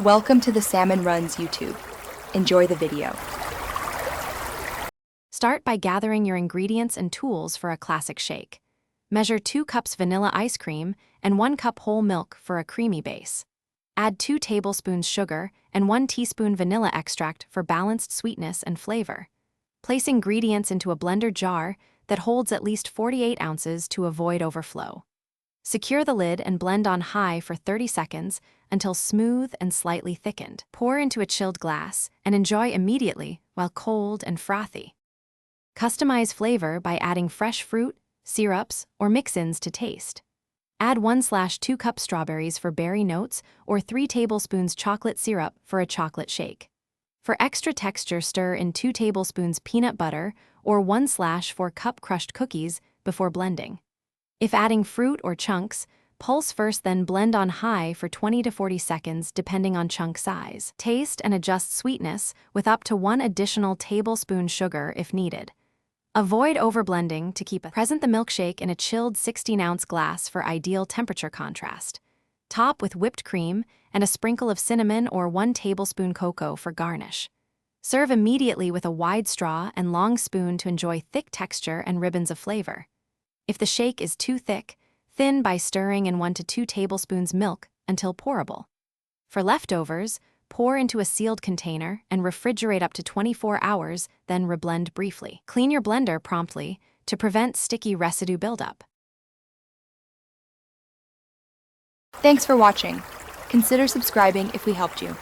Welcome to the Salmon Runs YouTube. Enjoy the video. Start by gathering your ingredients and tools for a classic shake. Measure 2 cups vanilla ice cream and 1 cup whole milk for a creamy base. Add 2 tablespoons sugar and 1 teaspoon vanilla extract for balanced sweetness and flavor. Place ingredients into a blender jar that holds at least 48 ounces to avoid overflow. Secure the lid and blend on high for 30 seconds until smooth and slightly thickened. Pour into a chilled glass and enjoy immediately while cold and frothy. Customize flavor by adding fresh fruit, syrups, or mix-ins to taste. Add 1/2 cup strawberries for berry notes or 3 tablespoons chocolate syrup for a chocolate shake. For extra texture, stir in 2 tablespoons peanut butter or 1/4 cup crushed cookies before blending. If adding fruit or chunks, pulse first then blend on high for 20 to 40 seconds depending on chunk size. Taste and adjust sweetness with up to 1 additional tablespoon sugar if needed. Avoid overblending to keep present the milkshake in a chilled 16-ounce glass for ideal temperature contrast. Top with whipped cream and a sprinkle of cinnamon or 1 tablespoon cocoa for garnish. Serve immediately with a wide straw and long spoon to enjoy thick texture and ribbons of flavor. If the shake is too thick, thin by stirring in 1 to 2 tablespoons milk until pourable. For leftovers, pour into a sealed container and refrigerate up to 24 hours, then reblend briefly. Clean your blender promptly to prevent sticky residue buildup. Thanks for watching. Consider subscribing if we helped you.